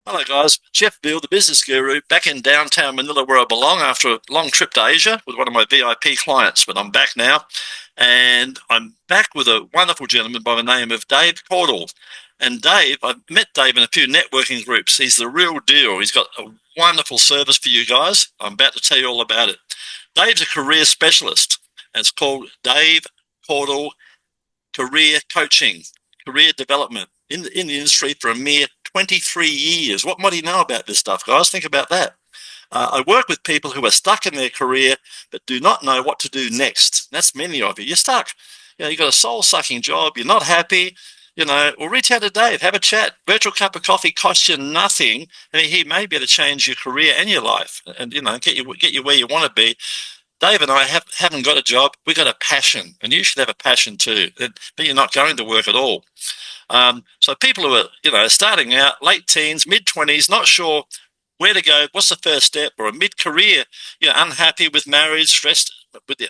Hello, guys. Jeff Beal, the business guru, back in downtown Manila where I belong after a long trip to Asia with one of my VIP clients. But I'm back now, and I'm back with a wonderful gentleman by the name of Dave Cordle. And Dave, I've met Dave in a few networking groups. He's the real deal. He's got a wonderful service for you guys. I'm about to tell you all about it. Dave's a career specialist, and it's called Dave Cordle Career Coaching, career development in the industry for a mere 23 years. What might he know about this stuff, guys? Think about that. I work with people who are stuck in their career but do not know what to do next. That's many of you. You're stuck. You've got a soul-sucking job. You're not happy. Well, reach out to Dave. Have a chat. Virtual cup of coffee costs you nothing. And he may be able to change your career and your life and, get you where you want to be. Dave and I haven't got a job. We've got a passion, and you should have a passion too. But you're not going to work at all. So people who are, starting out, late teens, mid-20s, not sure where to go, what's the first step, or a mid-career, unhappy with marriage, stressed,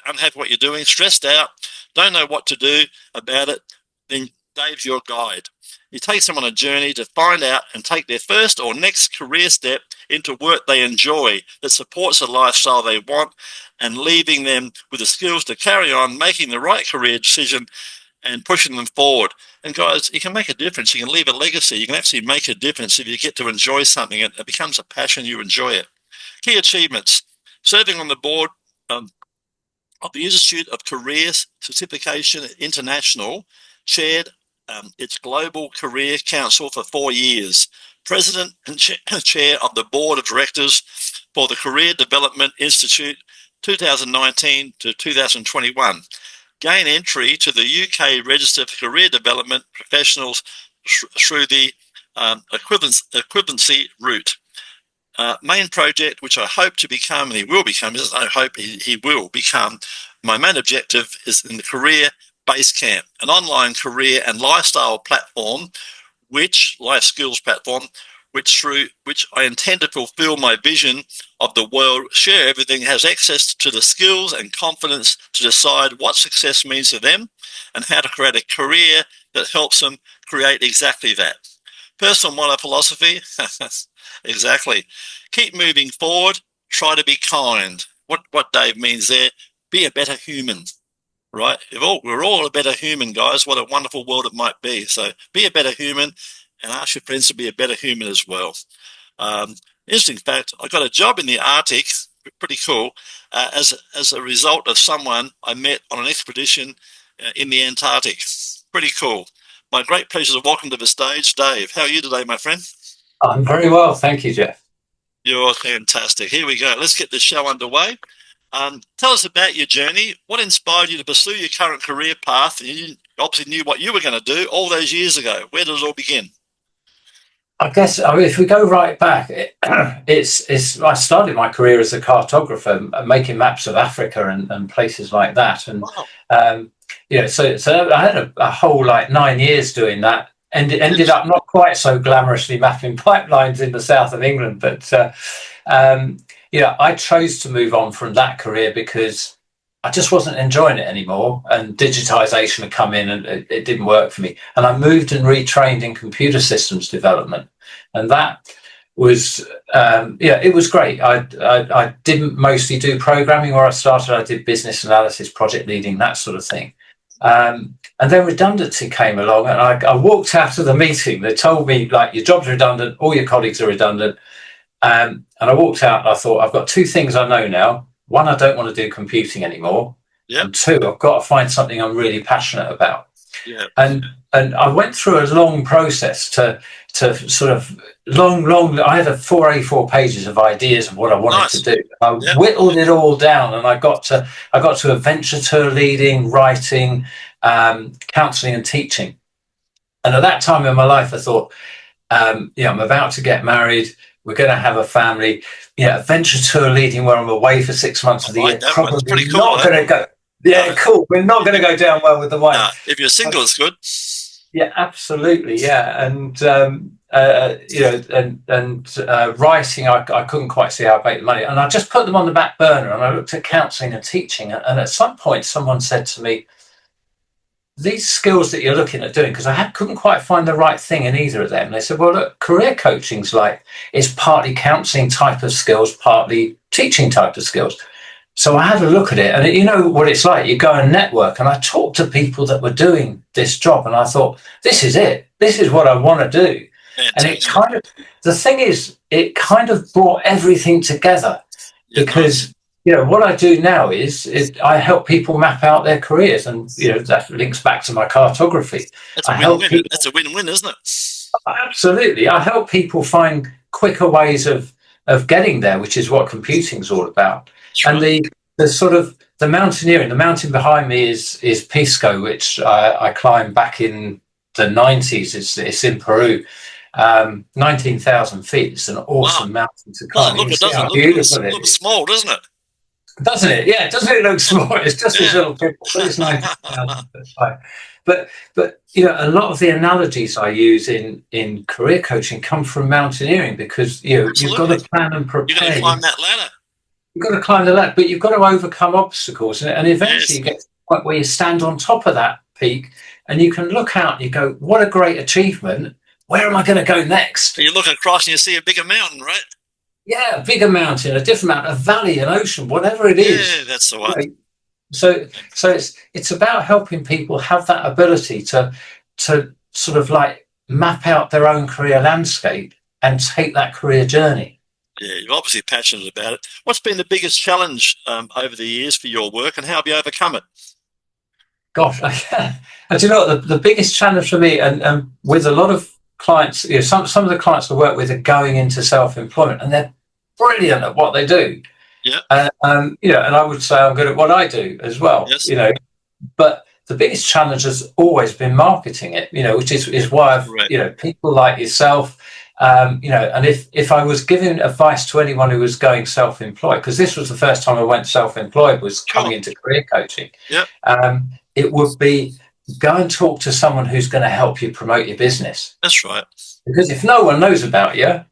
unhappy with what you're doing, stressed out, don't know what to do about it, then Dave's your guide. He takes them on a journey to find out and take their first or next career step into work they enjoy that supports the lifestyle they want and leaving them with the skills to carry on making the right career decision and pushing them forward. And guys, you can make a difference. You can leave a legacy. You can actually make a difference if you get to enjoy something. It becomes a passion. You enjoy it. Key achievements: serving on the board of the Institute of Career Certification International, chaired its Global Career Council for 4 years, president and chair of the board of directors for the Career Development Institute 2019 to 2021. Gain entry to the UK Register for Career Development Professionals through the equivalency route. Main project, which I hope to become, and he will become, I hope he will become, my main objective is in the Career Base Camp, an online career and lifestyle platform, life skills platform, through which I intend to fulfill my vision of the world, share everything, has access to the skills and confidence to decide what success means to them and how to create a career that helps them create exactly that. Personal motto philosophy, exactly. Keep moving forward, try to be kind. What Dave means there, be a better human, right? We're all a better human, guys. What a wonderful world it might be. So be a better human, and ask your friends to be a better human as well. Interesting fact, I got a job in the Arctic, pretty cool, as a result of someone I met on an expedition in the Antarctic. Pretty cool. My great pleasure to welcome to the stage, Dave. How are you today, my friend? I'm very well, thank you, Jeff. You're fantastic. Here we go. Let's get this show underway. Tell us about your journey. What inspired you to pursue your current career path? You obviously knew what you were going to do all those years ago. Where did it all begin? I guess if we go right back, I started my career as a cartographer, making maps of Africa and places like that, and Wow. so I had a whole 9 years doing that, and it ended up not quite so glamorously mapping pipelines in the south of England, but I chose to move on from that career because I just wasn't enjoying it anymore, and digitization had come in and it didn't work for me. And I moved and retrained in computer systems development. And that was, it was great. I didn't mostly do programming where I started. I did business analysis, project leading, that sort of thing. And then redundancy came along, and I walked out of the meeting. They told me, your job's redundant, all your colleagues are redundant. And I walked out and I thought, I've got two things I know now. One, I don't want to do computing anymore. Yep. And two, I've got to find something I'm really passionate about. Yep. And I went through a long process to sort of long. I had 4 A4 pages of ideas of what I wanted to do. I whittled it all down, and I got to adventure tour leading, writing, counselling, and teaching. And at that time in my life, I thought, I'm about to get married. We're going to have a family. Adventure tour leading where I'm away for 6 months of the year. Probably pretty cool, not going to go. Yeah, cool. We're not going to go down well with the wife. No, if you're single, it's good. Yeah, absolutely. Yeah, and writing, I couldn't quite see how I'd make the money, and I just put them on the back burner. And I looked at counselling and teaching, and at some point, someone said to me, these skills that you're looking at doing, because couldn't quite find the right thing in either of them. They said, well, look, career coaching's it's partly counselling type of skills, partly teaching type of skills. So I had a look at it, and you know what it's like. You go and network, and I talked to people that were doing this job, and I thought, this is it. This is what I want to do. And the thing is, it kind of brought everything together, because what I do now is I help people map out their careers, and that links back to my cartography. That's a win-win. That's a win-win, isn't it? Absolutely. I help people find quicker ways of getting there, which is what computing's all about. And the sort of the mountaineering, the mountain behind me is Pisco, which I climbed back in the 90s. It's in Peru. 19,000 feet. It's an awesome mountain to climb. Look, it doesn't look small, doesn't it? Doesn't it? Yeah, doesn't it look small? It's just this little pimple, but it's 19,000 foot high. But a lot of the analogies I use in career coaching come from mountaineering, because you've got to plan and prepare. You've got to climb that ladder. You've got to climb the ladder, but you've got to overcome obstacles, and eventually you get to the point where you stand on top of that peak, and you can look out and you go, "What a great achievement! Where am I going to go next?" And you look across and you see a bigger mountain, right? Yeah, a bigger mountain, a different mountain, a valley, an ocean, whatever it is. Yeah, that's the one. So it's about helping people have that ability to sort of map out their own career landscape and take that career journey. Yeah, you're obviously passionate about it. What's been the biggest challenge over the years for your work, and how have you overcome it? Gosh, and do you know what, the biggest challenge for me, and with a lot of clients, some of the clients I work with are going into self-employment, and they're brilliant at what they do. Yeah. And I would say I'm good at what I do as well. Yes. But the biggest challenge has always been marketing it. Which is why I've people like yourself. And if I was giving advice to anyone who was going self-employed, because this was the first time I went self-employed, was coming into career coaching. Yeah. It would be, go and talk to someone who's going to help you promote your business. That's right. Because if no one knows about you,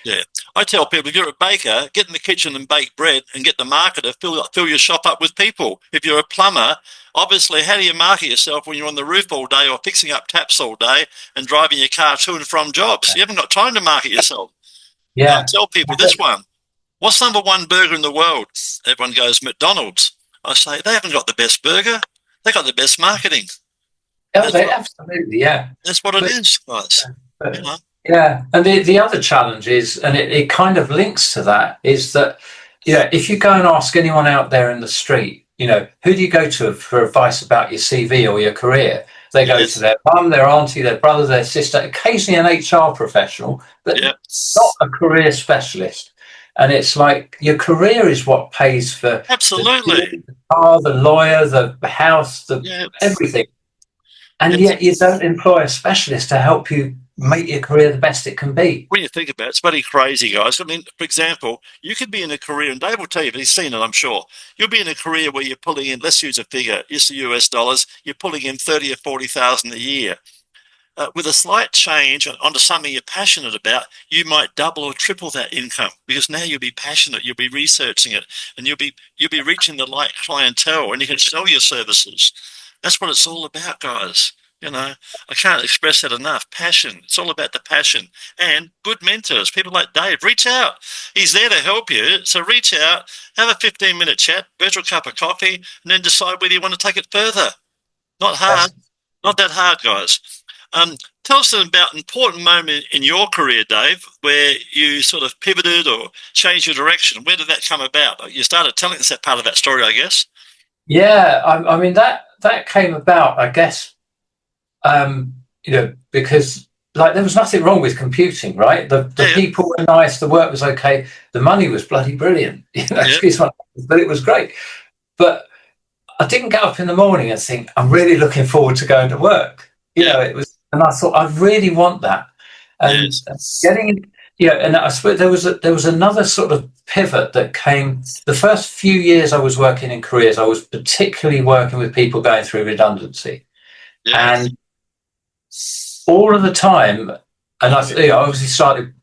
Yeah. I tell people, if you're a baker, get in the kitchen and bake bread, and get the marketer, fill your shop up with people. If you're a plumber, obviously, how do you market yourself when you're on the roof all day, or fixing up taps all day and driving your car to and from jobs? You haven't got time to market yourself. Yeah. I tell people this one. What's number one burger in the world? Everyone goes, McDonald's. I say, they haven't got the best burger. They got the best marketing. Absolutely, yeah. That's what it is, guys. Yeah, and the other challenge is, and it kind of links to that, is that if you go and ask anyone out there in the street, who do you go to for advice about your CV or your career? They go to their mum, their auntie, their brother, their sister, occasionally an HR professional, but not a career specialist. And it's like, your career is what pays for absolutely the car, the lawyer, the house, everything. And yet you don't employ a specialist to help you make your career the best it can be. When you think about it, it's bloody crazy, guys. I mean, for example, you could be in a career, and Dave will tell you, but he's seen it, I'm sure. You'll be in a career where you're pulling in, let's use a figure, it's the US dollars, you're pulling in 30 or 40,000 a year. With a slight change onto something you're passionate about, you might double or triple that income, because now you'll be passionate, you'll be researching it, and you'll be reaching the right clientele, and you can sell your services. That's what it's all about, guys. I can't express that enough. Passion. It's all about the passion. And good mentors, people like Dave. Reach out. He's there to help you. So reach out, have a 15-minute chat, virtual cup of coffee, and then decide whether you want to take it further. Not hard. Not that hard, guys. Tell us about an important moment in your career, Dave, where you sort of pivoted or changed your direction. Where did that come about? You started telling us that part of that story, I guess. Yeah, I mean, that came about, I guess, because there was nothing wrong with computing, right? The people were nice, the work was okay, the money was bloody brilliant, excuse me, but it was great. But I didn't get up in the morning and think, I'm really looking forward to going to work. It was, and I thought, I really want that. And getting, and I suppose there was another sort of pivot that came. The first few years I was working in careers, I was particularly working with people going through redundancy. And all of the time, and I obviously started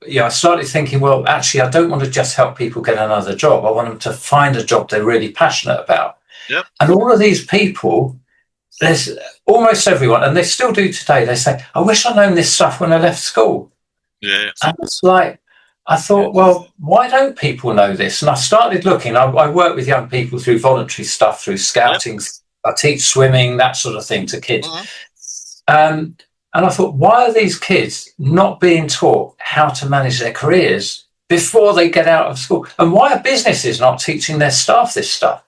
thinking, well, actually, I don't want to just help people get another job. I want them to find a job they're really passionate about. And all of these people, there's almost everyone, and they still do today. They say, "I wish I'd known this stuff when I left school." Yeah. And it's like, I thought, well, why don't people know this? And I started looking. I work with young people through voluntary stuff, through Yep. scouting. I teach swimming, that sort of thing to kids. Mhm. And I thought, why are these kids not being taught how to manage their careers before they get out of school? And why are businesses not teaching their staff this stuff?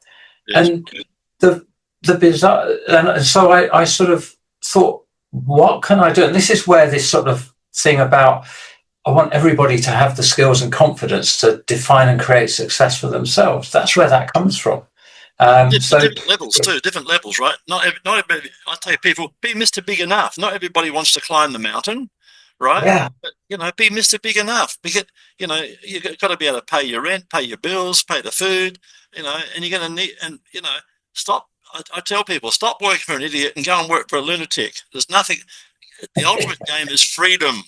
Yes. And the bizarre, and so I sort of thought, what can I do? And this is where this sort of thing about, I want everybody to have the skills and confidence to define and create success for themselves. That's where that comes from. Different levels too. Different levels, right? Not everybody. I tell people, be Mr. Big Enough. Not everybody wants to climb the mountain, right? Yeah, But, be Mr. Big Enough. Because you've got to be able to pay your rent, pay your bills, pay the food. And you're going to need. And stop. I tell people, stop working for an idiot and go and work for a lunatic. There's nothing. The ultimate game is freedom.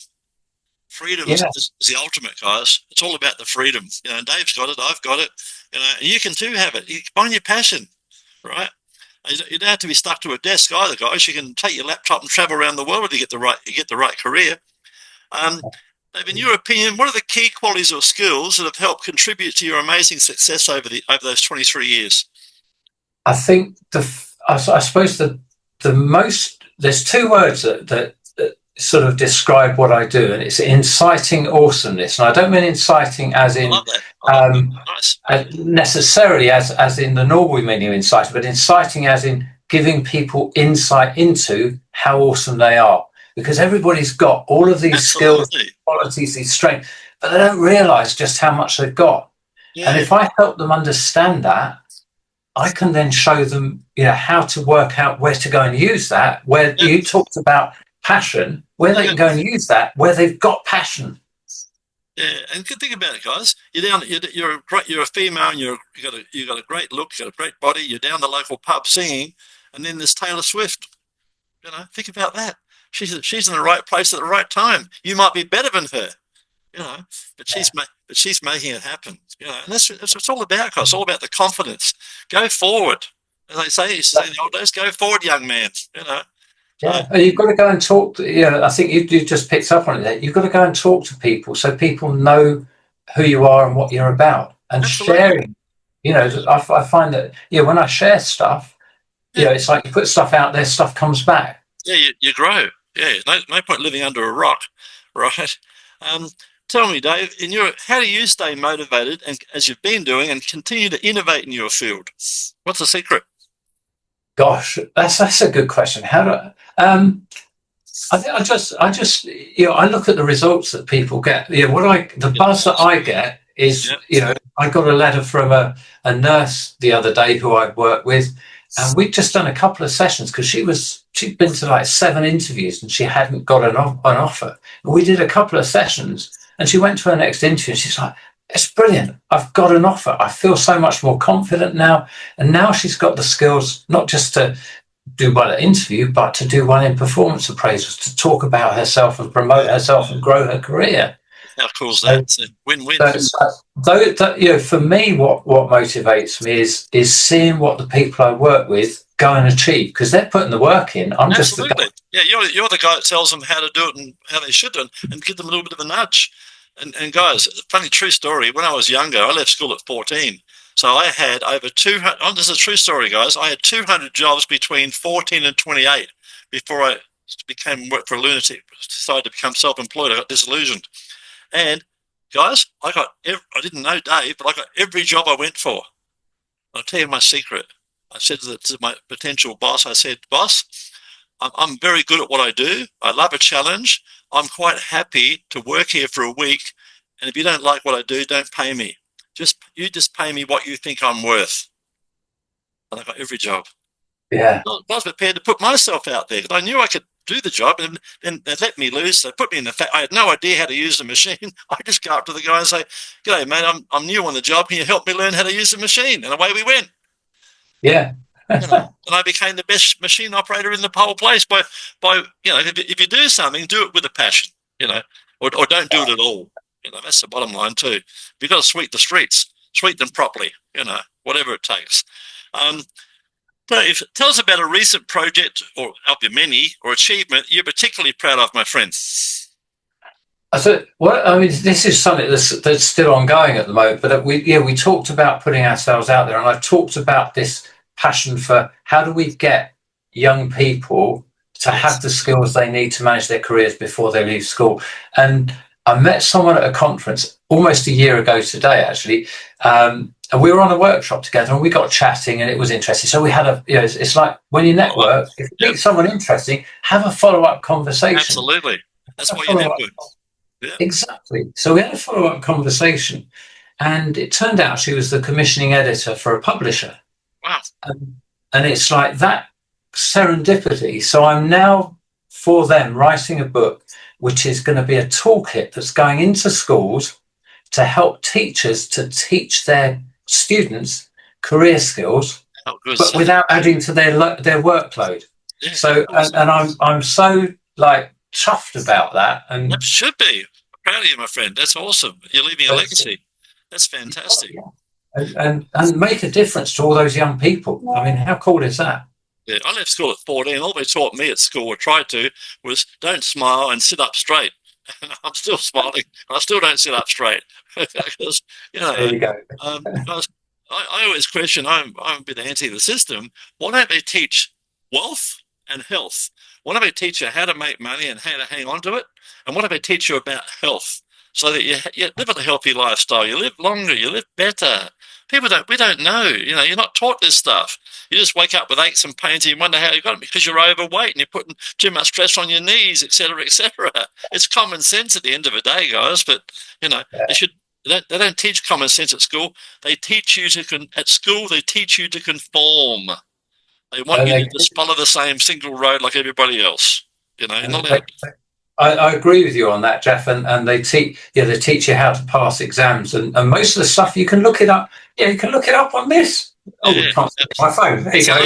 Freedom yeah, is the ultimate, guys. It's all about the freedom. Dave's got it. I've got it. And you can too have it. You find your passion, right? You don't have to be stuck to a desk either, guys. You can take your laptop and travel around the world if you get the right career. Dave, in your opinion, what are the key qualities or skills that have helped contribute to your amazing success over those 23 years? I think I suppose the most, there's two words that sort of describe what I do, and it's inciting awesomeness. And I don't mean inciting as in Nice. necessarily as in the normal meaning of inciting, but inciting as in giving people insight into how awesome they are. Because everybody's got all of these skills, qualities, these strengths, but they don't realise just how much they've got. Yeah. And if I help them understand that, I can then show them, how to work out where to go and use that. Where you talked about passion, where they can go and use that, where they've got passion. Yeah, and good thing about it, guys. You're a female, and you got a great look, you got a great body. You're down the local pub singing, and then there's Taylor Swift. Think about that. She's in the right place at the right time. You might be better than her, but she's making it happen. And that's what it's all about, guys. It's all about the confidence. Go forward, as they say in the old days. Go forward, young man. Yeah, and you've got to go and talk. I think you just picked up on it there. You've got to go and talk to people so people know who you are and what you're about. And sharing, I find that when I share stuff, it's like you put stuff out there, stuff comes back. Yeah, you grow. Yeah, no point living under a rock, right? Tell me, Dave, how do you stay motivated and as you've been doing and continue to innovate in your field? What's the secret? Gosh, that's a good question. How do I think I just I look at the results that people get. The buzz that I get is I got a letter from a nurse the other day who I'd worked with, and we'd just done a couple of sessions because she'd been to like 7 interviews and she hadn't got an offer. And we did a couple of sessions, and she went to her next interview and she's like, "It's brilliant. I've got an offer. I feel so much more confident now." And now she's got the skills not just to do well at interview, but to do well in performance appraisals, to talk about herself and promote herself and grow her career. How cool is that? It's a win-win. For me, what motivates me is seeing what the people I work with go and achieve, because they're putting the work in. I'm just the guy. Yeah, you're the guy that tells them how to do it and how they should do it, and give them a little bit of a nudge. And guys, funny true story. When I was younger, I left school at 14. So I had over 200. Oh, this is a true story, guys. I had 200 jobs between 14 and 28 before I work for a lunatic. Decided to become self-employed. I got disillusioned. And guys, I didn't know Dave, but I got every job I went for. I'll tell you my secret. I said to my potential boss, I said, "Boss, I'm very good at what I do. I love a challenge. I'm quite happy to work here for a week. And if you don't like what I do, don't pay me. You just pay me what you think I'm worth." And I got every job. Yeah. I was prepared to put myself out there because I knew I could do the job, and then they let me loose. They put me in I had no idea how to use the machine. I just go up to the guy and say, "G'day, mate, I'm new on the job. Can you help me learn how to use the machine?" And away we went. Yeah. And I became the best machine operator in the whole place by if you do something, do it with a passion, or don't do it at all. That's the bottom line too. You've got to sweep the streets, sweep them properly, whatever it takes. Dave, tell us about a recent project or of your many or achievement you're particularly proud of, my friend. I mean, this is something that's still ongoing at the moment. But we talked about putting ourselves out there, and I've talked about this passion for how do we get young people to have the skills they need to manage their careers before they leave school. And I met someone at a conference almost a year ago today, actually, and we were on a workshop together, and we got chatting, and it was interesting. So we had it's like when you network, if you meet someone interesting, have a follow-up conversation. Absolutely, that's why you network. Yeah. Exactly. So we had a follow-up conversation, and it turned out she was the commissioning editor for a publisher. Wow. And it's like that serendipity. So I'm now, for them, writing a book which is going to be a toolkit that's going into schools to help teachers to teach their students career skills, but without adding to their workload. Yeah, so and I'm so like chuffed about that. And that should be. I'm proud of you, my friend. That's awesome. You're leaving a legacy. That's fantastic. And make a difference to all those young people. I mean, how cool is that? Yeah, I left school at 14. All they taught me at school, or tried to, was don't smile and sit up straight. I'm still smiling. I still don't sit up straight. Because, there you go. Because I always question, I'm a bit anti the system. Why don't they teach wealth and health? Why don't they teach you how to make money and how to hang on to it? And what do they teach you about health? So that you live a healthy lifestyle, you live longer, you live better. We don't know. You're not taught this stuff. You just wake up with aches and pains and you wonder how you got it because you're overweight and you're putting too much stress on your knees, etc., etc. It's common sense at the end of the day, guys. But they don't teach common sense at school. They teach you at school. They teach you to conform. They want you to just follow the same single road like everybody else. I agree with you on that, Jeff. And they teach you how to pass exams, and most of the stuff you can look it up. Yeah, you can look it up on this. My phone. There you go.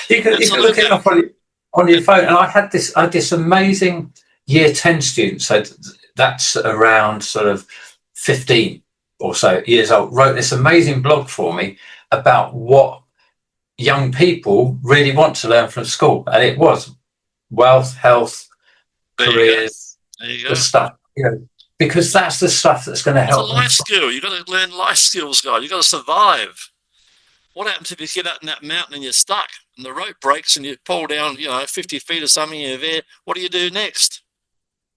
you can look it up on your phone. And I had this amazing year 10 student. So that's around sort of 15 or so years old. Wrote this amazing blog for me about what young people really want to learn from school, and it was wealth, health, careers, the stuff, because that's the stuff that's going to help. It's a life skill. You've got to learn life skills, guys. You've got to survive. What happens if you get out in that mountain and you're stuck and the rope breaks and you fall down, 50 feet or something, you're there? What do you do next?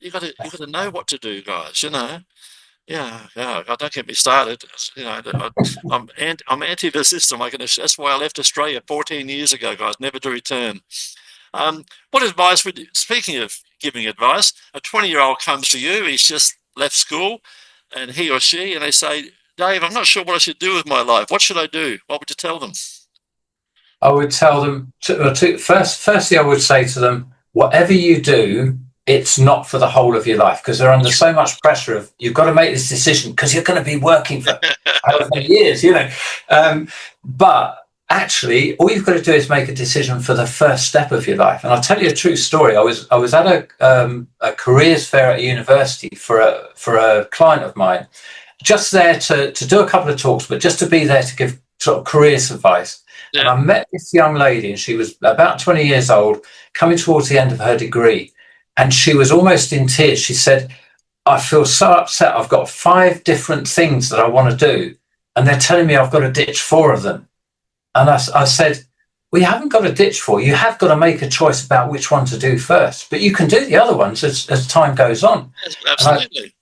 You've got to know what to do, guys. Yeah. Don't get me started. I'm anti the system. That's why I left Australia 14 years ago, guys. Never to return. What advice would you, speaking of giving advice, a 20-year-old comes to you, he's just left school, and he or she, and they say, Dave, I'm not sure what I should do with my life. What should I do? What would you tell them? I would tell them, firstly, I would say to them, whatever you do, it's not for the whole of your life, because they're under so much pressure of, you've got to make this decision because you're going to be working for however many years, But actually, all you've got to do is make a decision for the first step of your life. And I'll tell you a true story. I was at a careers fair at a university for a client of mine, just there to do a couple of talks, but just to be there to give sort of careers advice. Yeah. And I met this young lady, and she was about 20 years old, coming towards the end of her degree. And she was almost in tears. She said, I feel so upset. I've got 5 different things that I want to do, and they're telling me I've got to ditch 4 of them. And I said, we haven't got to ditch 4. You have got to make a choice about which one to do first. But you can do the other ones as time goes on. Yes, absolutely.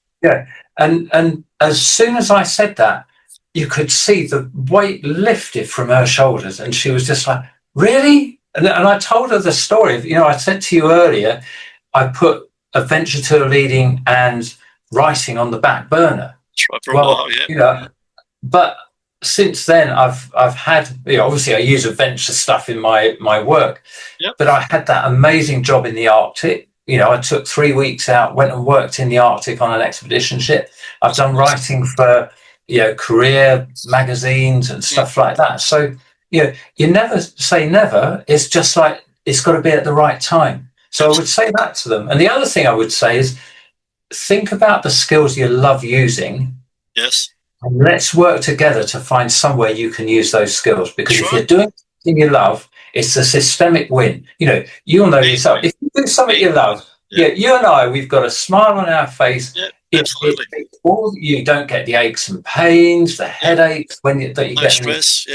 And as soon as I said that, you could see the weight lifted from her shoulders. And she was just like, really? And I told her the story. I said to you earlier, I put adventure tour leading and writing on the back burner. Right, for a while, yeah. But since then, I've had, obviously I use adventure stuff in my work, yep. But I had that amazing job in the Arctic. I took 3 weeks out, went and worked in the Arctic on an expedition ship. I've done writing for, career magazines and stuff like that. So, you never say never. It's just like, it's got to be at the right time. So I would say that to them. And the other thing I would say is, think about the skills you love using. Yes. And let's work together to find somewhere you can use those skills. Because if you're doing something you love, it's a systemic win. You'll know yourself. If you do something you love, you and I, we've got a smile on our face. Yeah, absolutely. You don't get the aches and pains, the headaches that you No get. stress.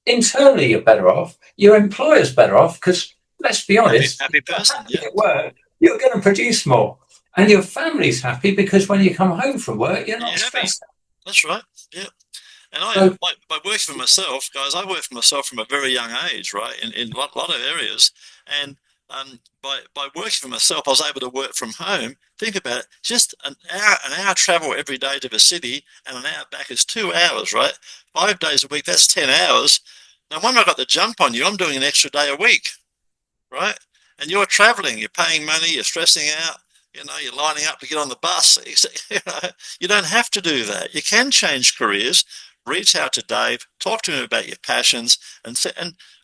Internally, you're better off. Your employer's better off because, let's be honest, happy person. at work, you're going to produce more. And your family's happy because when you come home from work, you're not stressed. That's right. Yeah. And by working for myself, guys, I worked for myself from a very young age, right? In a lot of areas. And by working for myself, I was able to work from home. Think about it, just an hour travel every day to the city, and an hour back is 2 hours, right? 5 days a week, that's 10 hours. Now, when I got the jump on you, I'm doing an extra day a week, right? And you're traveling, you're paying money, you're stressing out, you're lining up to get on the bus. You don't have to do that. You can change careers. Reach out to Dave, talk to him about your passions, and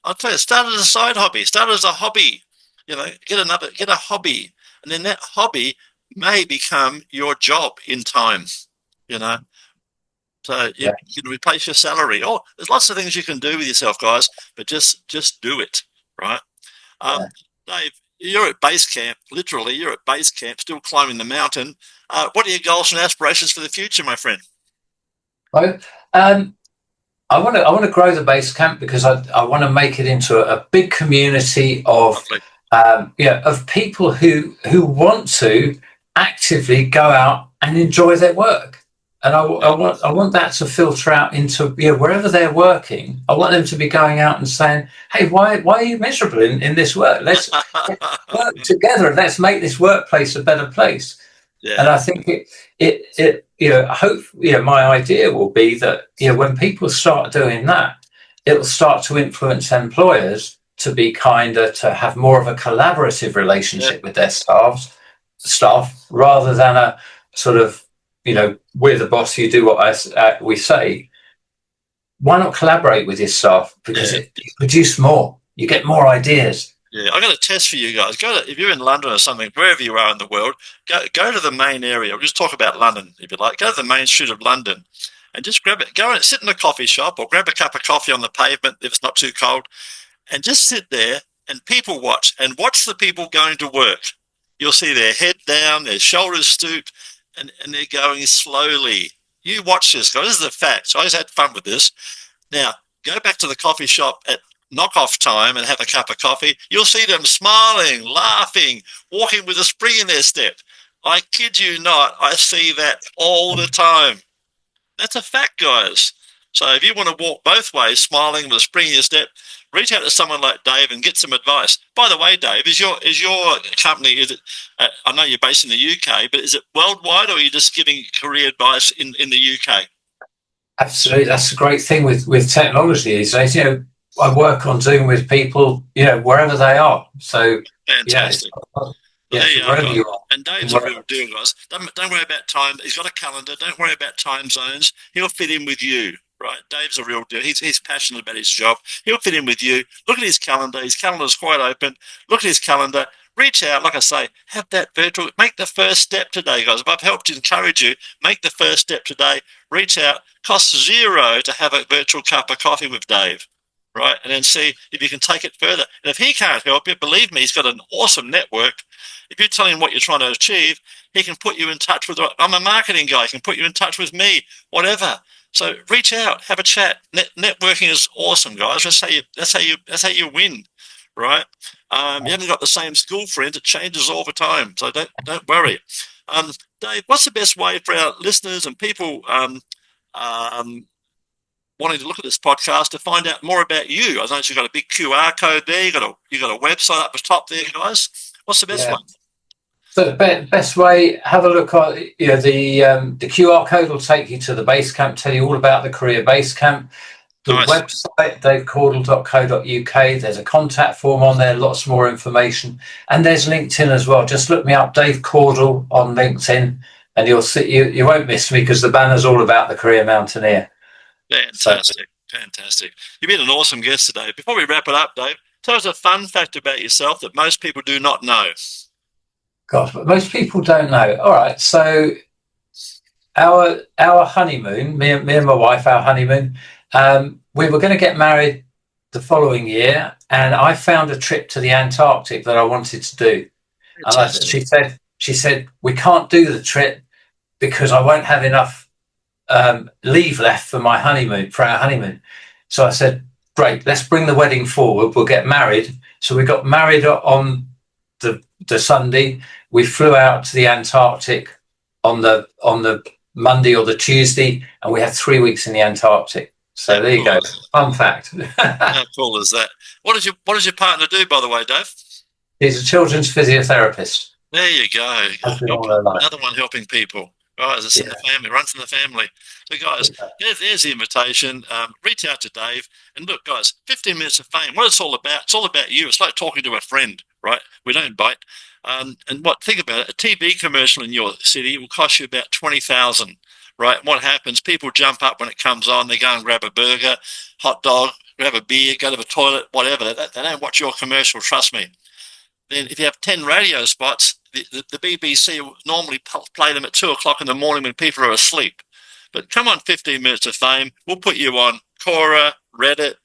I'll tell you, start as a side hobby, start as a hobby. Get a hobby, and then that hobby may become your job in time. So you can replace your salary. Oh, there's lots of things you can do with yourself, guys, but just do it, right? Dave, you're at base camp. Literally, you're at base camp, still climbing the mountain. What are your goals and aspirations for the future, my friend? Well, I want to grow the base camp because I want to make it into a big community of of people who want to actively go out and enjoy their work. And I want that to filter out into wherever they're working. I want them to be going out and saying, "Hey, why are you miserable in this work? Let's work together. Let's make this workplace a better place." Yeah. And I think I hope my idea will be that when people start doing that, it'll start to influence employers to be kinder, to have more of a collaborative relationship with their staff, rather than a sort of we're the boss, you do what we say. Why not collaborate with your staff? Because you produce more, you get more ideas. Yeah, I got a test for you guys. If you're in London or something, wherever you are in the world, go to the main area. We'll just talk about London, if you like. Go to the main street of London and just grab it. Go and sit in a coffee shop or grab a cup of coffee on the pavement if it's not too cold, and just sit there and people watch and watch the people going to work. You'll see their head down, their shoulders stooped, and they're going slowly. You watch this, guys. This is a fact. So I just had fun with this. Now, go back to the coffee shop at knock-off time and have a cup of coffee. You'll see them smiling, laughing, walking with a spring in their step. I kid you not, I see that all the time. That's a fact, guys. So if you want to walk both ways, smiling with a spring in your step, reach out to someone like Dave and get some advice. By the way, Dave, is your company, I know you're based in the UK, but is it worldwide, or are you just giving career advice in the UK? Absolutely. That's a great thing with technology these days. I work on Zoom with people, wherever they are. So fantastic. Wherever you are. And Dave's a real deal, guys. Don't worry about time. He's got a calendar. Don't worry about time zones. He'll fit in with you. Right, Dave's a real deal. He's passionate about his job. He'll fit in with you. Look at his calendar. His calendar's quite open. Look at his calendar. Reach out, like I say, have that virtual. Make the first step today, guys. If I've helped encourage you, make the first step today. Reach out. Costs $0 to have a virtual cup of coffee with Dave, right? And then see if you can take it further. And if he can't help you, believe me, he's got an awesome network. If you tell him what you're trying to achieve, he can put you in touch with. I'm a marketing guy. He can put you in touch with me. Whatever. So reach out, have a chat. Networking is awesome, guys. That's how you win, right? You haven't got the same school friends. It changes all the time, so don't worry. Dave, what's the best way for our listeners and people wanting to look at this podcast to find out more about you? I know you've got a big QR code there. You got a website up the top there, guys. What's the best way? So the best way, have a look at the QR code will take you to the base camp, tell you all about the career base camp. The website, davecordle.co.uk. There's a contact form on there, lots more information, and there's LinkedIn as well. Just look me up, Dave Cordle on LinkedIn, and you'll see you won't miss me because the banner's all about the career mountaineer. Fantastic. You've been an awesome guest today. Before we wrap it up, Dave, tell us a fun fact about yourself that most people do not know. Gosh, but most people don't know. All right, so our honeymoon, me and my wife, our honeymoon, we were going to get married the following year, and I found a trip to the Antarctic that I wanted to do. And she said, we can't do the trip because I won't have enough leave left for my honeymoon, for our honeymoon. So I said, great, let's bring the wedding forward. We'll get married. So we got married on the Sunday. We flew out to the Antarctic on the Monday or the Tuesday, and we had 3 weeks in the Antarctic. So there you go. Fun fact. How cool is that? What does your partner do, by the way, Dave? He's a children's physiotherapist. There you go. Another one helping people. Guys, it's in the family, runs in the family. So, guys, there's the invitation. Reach out to Dave. And look, guys, 15 minutes of fame. What it's all about? It's all about you. It's like talking to a friend, right? We don't bite. And think about it. A TV commercial in your city will cost you about $20,000, right? And what happens? People jump up when it comes on. They go and grab a burger, hot dog, grab a beer, go to the toilet, whatever. They don't watch your commercial. Trust me. Then if you have 10 radio spots, the BBC will normally play them at 2 o'clock in the morning when people are asleep. But come on, 15 minutes of fame. We'll put you on Quora, Reddit,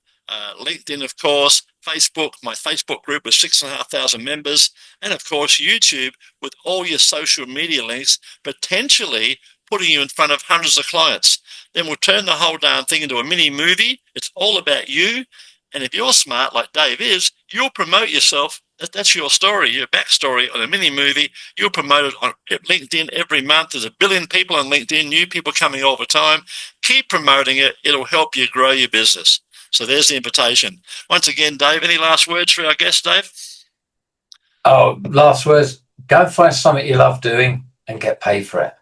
LinkedIn, of course, Facebook, my Facebook group with 6,500 members, and of course, YouTube with all your social media links, potentially putting you in front of hundreds of clients. Then we'll turn the whole darn thing into a mini movie. It's all about you. And if you're smart, like Dave is, you'll promote yourself. That's your story, your backstory on a mini movie. You're promoted on LinkedIn every month. There's 1 billion people on LinkedIn, new people coming all the time. Keep promoting it. It'll help you grow your business. So there's the invitation. Once again, Dave, any last words for our guest, Dave? Oh, last words. Go and find something you love doing and get paid for it.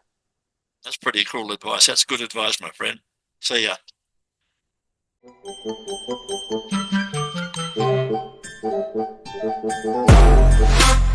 That's pretty cool advice. That's good advice, my friend. See ya. Thank you.